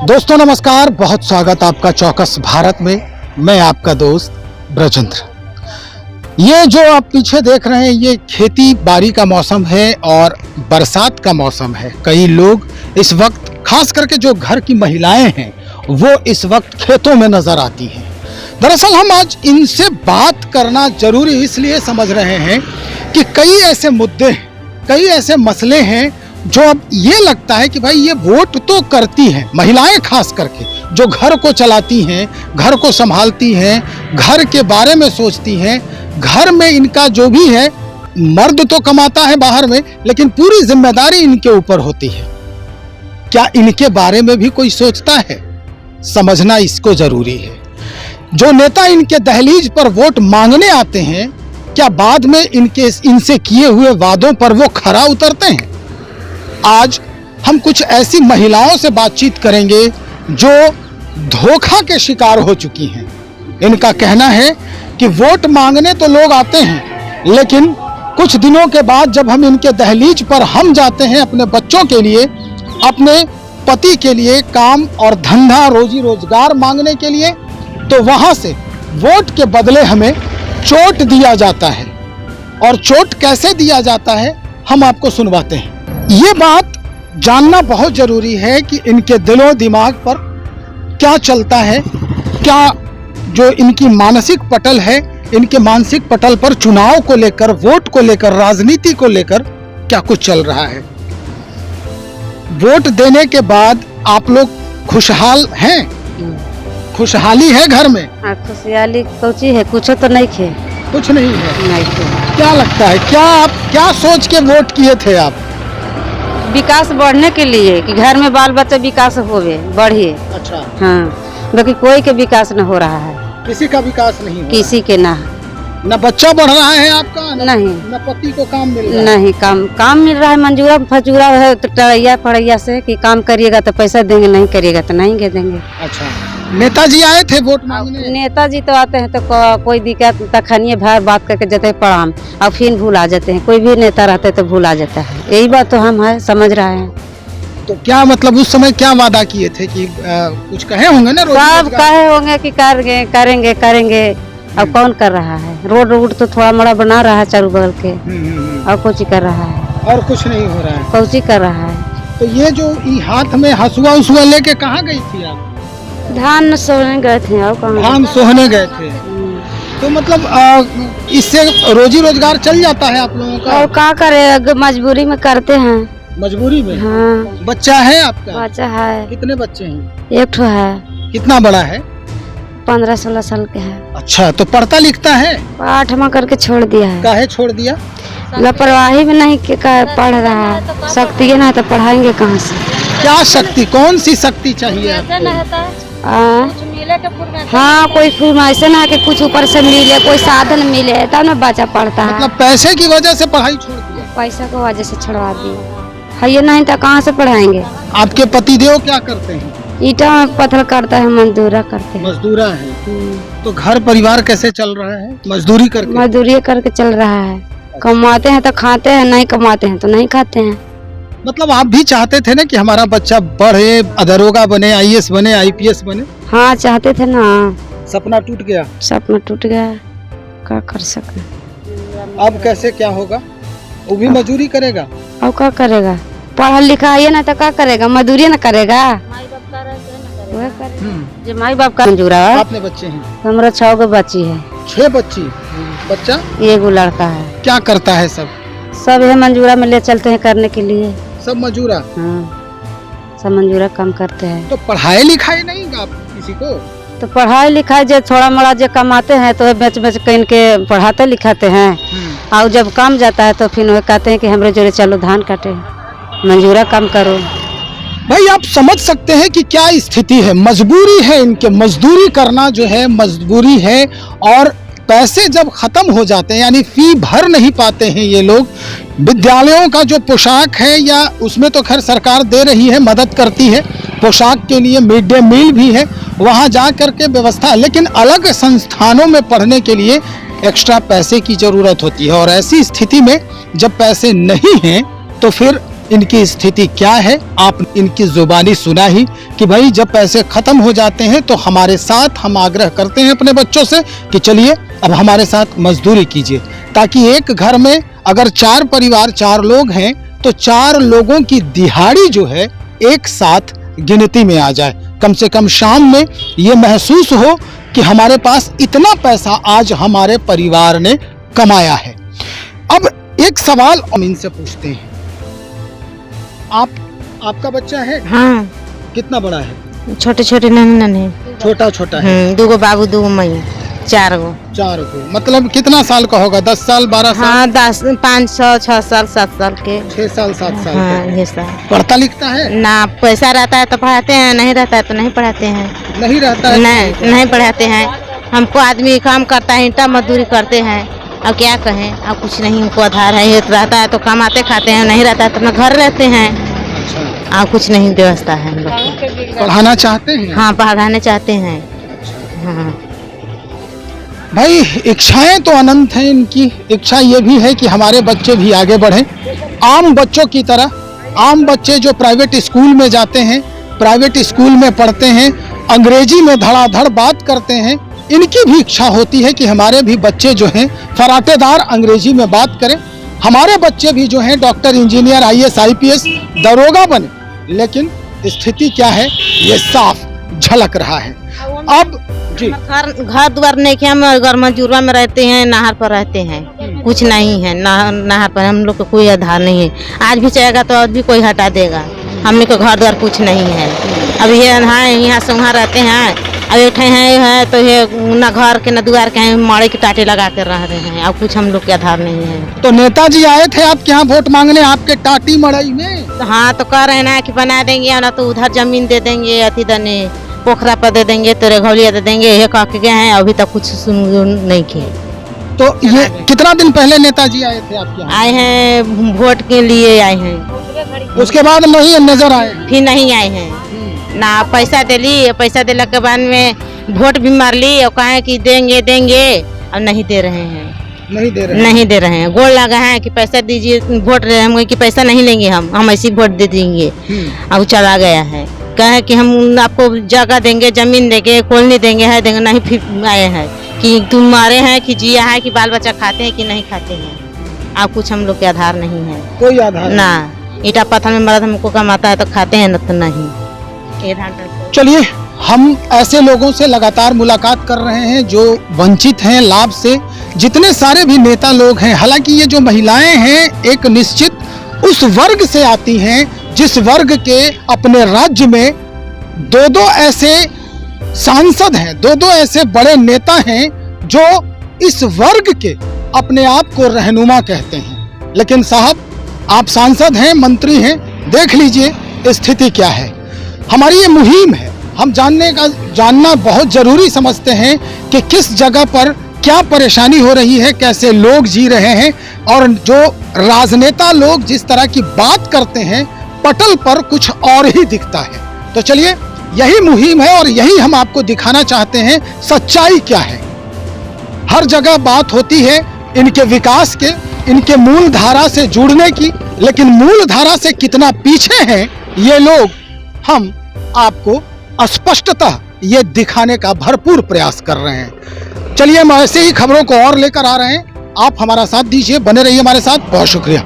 दोस्तों नमस्कार, बहुत स्वागत आपका चौकस भारत में। मैं आपका दोस्त ब्रजेंद्र। ये जो आप पीछे देख रहे हैं ये खेती बाड़ी का मौसम है और बरसात का मौसम है। कई लोग इस वक्त, खास करके जो घर की महिलाएं हैं, वो इस वक्त खेतों में नजर आती हैं। दरअसल हम आज इनसे बात करना जरूरी इसलिए समझ रहे हैं कि कई ऐसे मुद्दे हैं, कई ऐसे मसले हैं जो अब ये लगता है कि भाई ये वोट तो करती हैं, महिलाएं खास करके जो घर को चलाती हैं, घर को संभालती हैं, घर के बारे में सोचती हैं। घर में इनका जो भी है, मर्द तो कमाता है बाहर में, लेकिन पूरी जिम्मेदारी इनके ऊपर होती है। क्या इनके बारे में भी कोई सोचता है? समझना इसको जरूरी है। जो नेता इनके दहलीज पर वोट मांगने आते हैं, क्या बाद में इनसे किए हुए वादों पर वो खरा उतरते हैं? आज हम कुछ ऐसी महिलाओं से बातचीत करेंगे जो धोखा के शिकार हो चुकी हैं। इनका कहना है कि वोट मांगने तो लोग आते हैं, लेकिन कुछ दिनों के बाद जब हम इनके दहलीज पर हम जाते हैं अपने बच्चों के लिए, अपने पति के लिए काम और धंधा रोजी रोजगार मांगने के लिए, तो वहां से वोट के बदले हमें चोट दिया जाता है। और चोट कैसे दिया जाता है हम आपको सुनवाते हैं। ये बात जानना बहुत जरूरी है कि इनके दिलो दिमाग पर क्या चलता है, क्या जो इनकी मानसिक पटल है, इनके मानसिक पटल पर चुनाव को लेकर, वोट को लेकर, राजनीति को लेकर क्या कुछ चल रहा है। वोट देने के बाद आप लोग खुशहाल हैं? खुशहाली है घर में? खुशहाली कोची है, कुछ तो नहीं खे, कुछ नहीं है। नहीं खे। क्या लगता है, क्या सोच के वोट किए थे आप? विकास बढ़ने के लिए कि घर में बाल बच्चे विकास होवे, बढ़े। अच्छा। हाँ, बाकी कोई के विकास न हो रहा है, किसी का विकास नहीं हो किसी के ना। न बच्चा बढ़ रहा है आपका, नहीं। न पति को काम मिल रहा है। नहीं, काम मिल रहा है, मंजूरा फजूरा है तो टरैया पड़ैया से कि काम करिएगा तो पैसा देंगे, नहीं करिएगा तो नहीं देंगे। अच्छा, नेताजी आए थे वोट मांगने? नेताजी तो आते हैं तो कोई दिक्कत तखनिए भाई बात करके जाते हैं प्रणाम, और फिर भूल आ जाते हैं। कोई भी नेता रहते हैं तो भूल आ जाता है। यही बात तो हम है समझ रहे हैं। तो क्या मतलब उस समय क्या वादा किए थे कि कुछ कहे होंगे ना? सब कहे होंगे कि करेंगे। अब कौन कर रहा है? रोड तो थोड़ा मोड़ा बना रहा है चारों बगल के, और कुछ कर रहा है? और कुछ नहीं हो रहा है। कुछ कर रहा है। तो ये जो हाथ में हसुआ उसुआ लेके कहाँ गई थी आप? धान सोहने गए थे। और कहाँ? धान सोहने गए थे। तो मतलब इससे रोजी रोजगार चल जाता है आप लोगों का? और क्या करे, मजबूरी में करते हैं। मजबूरी में? हाँ। बच्चा है आपका? बच्चा है। कितने बच्चे हैं? एक ठो है। कितना बड़ा है? 15-16 साल के है। अच्छा, तो पढ़ता लिखता है? 8वां करके छोड़ दिया है। काहे छोड़ दिया? लापरवाही में नहीं पढ़ रहा है। शक्ति ना तो पढ़ाएंगे कहाँ से? क्या शक्ति, कौन सी शक्ति चाहिए आपको? हाँ, कोई फरमाइश ना कि कुछ ऊपर से मिले, कोई साधन मिले तब ना बच्चा पढ़ता है। मतलब पैसे की वजह से पढ़ाई छोड़ दिया? पैसा की वजह से छुड़वा दिया है। ये नहीं तो कहाँ से पढ़ाएंगे? आपके पतिदेव क्या करते हैं? ईटा में पत्थर करता है, मजदूरा करते हैं। मजदूरा है। तो घर परिवार कैसे चल रहा है? मजदूरी करके? मजदूरी करके चल रहा है। कमाते हैं तो खाते हैं, नहीं कमाते हैं तो नहीं खाते हैं। मतलब आप भी चाहते थे ना कि हमारा बच्चा बढ़े, दरोगा बने, IAS बने, IPS बने? हाँ, चाहते थे ना। सपना टूट गया? सपना टूट गया, क्या कर सके। अब कैसे क्या होगा? वो भी मजदूरी करेगा? अब क्या करेगा? पढ़ा लिखा है ना तो क्या करेगा? मजदूरी ना करेगा। जो माई बाप का मंजूरा है। आपने बच्चे हैं? हमारा 6 गो बच्ची है। 6 बच्ची? बच्चा? एगो लड़का है। क्या करता है सब? सब है मंजूरा में ले चलते हैं करने के लिए। सब मजूरा? हाँ, सब मंजूरा काम करते हैं। तो पढ़ाई लिखाई नहीं आप किसी को? तो पढ़ाई लिखाई जो थोड़ा मोड़ा जो कमाते हैं तो बेच के इनके पढ़ाते लिखाते हैं। और जब काम जाता है तो फिर वो कहते हैं कि हमरे जोड़े चलो धान काटे, मंजूरा काम करो। भाई आप समझ सकते हैं कि क्या स्थिति है। मजबूरी है इनके, मजदूरी करना जो है मजबूरी है। और पैसे जब खत्म हो जाते हैं, यानी फी भर नहीं पाते हैं ये लोग, विद्यालयों का जो पोशाक है या उसमें तो खैर सरकार दे रही है, मदद करती है, पोशाक के लिए मिड डे मील भी है, वहाँ जा कर के व्यवस्था, लेकिन अलग संस्थानों में पढ़ने के लिए एक्स्ट्रा पैसे की ज़रूरत होती है। और ऐसी स्थिति में जब पैसे नहीं हैं तो फिर इनकी स्थिति क्या है। आप इनकी जुबानी सुना ही कि भाई जब पैसे खत्म हो जाते हैं तो हमारे साथ हम आग्रह करते हैं अपने बच्चों से कि चलिए अब हमारे साथ मजदूरी कीजिए, ताकि एक घर में अगर 4 परिवार 4 लोग हैं तो 4 लोगों की दिहाड़ी जो है एक साथ गिनती में आ जाए। कम से कम शाम में ये महसूस हो कि हमारे पास इतना पैसा आज हमारे परिवार ने कमाया है। अब एक सवाल हम इनसे पूछते हैं, आपका बच्चा है? हाँ, कितना बड़ा है? छोटे छोटे नन्हे नन्हे। छोटा छोटा है। 2 बाबू 2 मई 4 गो। 4 को मतलब कितना साल का होगा? 10 साल 12 साल? हाँ 10 5 6 साल 7 साल के। 6 साल 7 साल हाँ के। ये सब। पढ़ता लिखता है? ना पैसा रहता है तो पढ़ाते हैं, नहीं रहता है तो नहीं पढ़ाते हैं। नहीं रहता है? नहीं पढ़ाते हैं। हमको आदमी काम करता है, ईंटा मजदूरी करते हैं, अब क्या कहें, अब कुछ नहीं हमको आधार है। ये रहता है तो कमाते खाते हैं, नहीं रहता है तो अपना घर रहते हैं। अच्छा। अब कुछ नहीं व्यवस्था है हम लोग। पढ़ाना चाहते हैं? हाँ पढ़ाने चाहते हैं। हाँ भाई इच्छाएं तो अनंत हैं इनकी। इच्छा ये भी है कि हमारे बच्चे भी आगे बढ़ें आम बच्चों की तरह। आम बच्चे जो प्राइवेट स्कूल में जाते हैं, प्राइवेट स्कूल में पढ़ते हैं, अंग्रेजी में धड़ाधड़ बात करते हैं, इनकी भी इच्छा होती है कि हमारे भी बच्चे जो हैं फराटेदार अंग्रेजी में बात करें, हमारे बच्चे भी जो हैं डॉक्टर इंजीनियर IAS IPS दरोगा बने। लेकिन स्थिति क्या है ये साफ झलक रहा है। अब जी घर द्वार नहीं कि हम अगर मजूरा में रहते हैं, नहर पर रहते हैं, कुछ नहीं है। नहर पर हम लोग को कोई आधार नहीं है। आज भी चाहेगा तो आज भी कोई हटा देगा। हमने को घर द्वार कुछ नहीं है। अब ये यहाँ से वहाँ रहते हैं। अब एक है तो ये न घर के न द्वार के हैं, माड़े के टाटे लगा कर रह रहे हैं। अब कुछ हम लोग के आधार नहीं है। तो नेताजी आए थे आपके यहाँ वोट मांगने आपके टाटी मड़ई में? तो हाँ तो कह रहे हैं ना कि बना देंगे, ना तो उधर जमीन दे देंगे, अति दने पोखरा पर दे देंगे, तेरे घोलिया दे देंगे, ये कह के गए हैं। अभी तक कुछ सुन नहीं किए। तो ये कितना दिन पहले नेताजी आए थे आपके यहाँ? आए हैं वोट के लिए आए हैं, उसके बाद नहीं नजर आए? फिर नहीं आए हैं। ना पैसा दे ली, पैसा देने के बाद में वोट भी मार ली और कहे कि देंगे देंगे, और नहीं दे रहे हैं। नहीं दे रहे? नहीं दे रहे हैं। गोल लगा है कि पैसा दीजिए, वोट हम कि पैसा नहीं लेंगे, हम ऐसे वोट दे देंगे। अब चला गया है, कहे कि हम आपको जगह देंगे, जमीन देंगे, कॉलोनी देंगे, है देंगे नहीं। फिर आए हैं कि तुम मारे हैं कि जिया है, कि बाल बच्चा खाते हैं कि नहीं खाते हैं। अब कुछ हम लोग के आधार नहीं है। कोई आधार ना ईटा पत्थर में मर्द हमको कमाता है तो खाते हैं, न तो नहीं। चलिए हम ऐसे लोगों से लगातार मुलाकात कर रहे हैं जो वंचित हैं लाभ से। जितने सारे भी नेता लोग हैं, हालांकि ये जो महिलाएं हैं एक निश्चित उस वर्ग से आती हैं जिस वर्ग के अपने राज्य में 2-2 ऐसे सांसद हैं, 2-2 ऐसे बड़े नेता हैं जो इस वर्ग के अपने आप को रहनुमा कहते हैं। लेकिन साहब आप सांसद हैं, मंत्री हैं, देख लीजिए स्थिति क्या है। हमारी ये मुहिम है, हम जानना बहुत जरूरी समझते हैं कि किस जगह पर क्या परेशानी हो रही है, कैसे लोग जी रहे हैं, और जो राजनेता लोग जिस तरह की बात करते हैं पटल पर कुछ और ही दिखता है। तो चलिए यही मुहिम है और यही हम आपको दिखाना चाहते हैं सच्चाई क्या है। हर जगह बात होती है इनके विकास के, इनके मूल धारा से जुड़ने की, लेकिन मूल धारा से कितना पीछे हैं ये लोग, हम आपको स्पष्टतः ये दिखाने का भरपूर प्रयास कर रहे हैं। चलिए हम ऐसे ही खबरों को और लेकर आ रहे हैं, आप हमारा साथ दीजिए, बने रहिए हमारे साथ। बहुत शुक्रिया।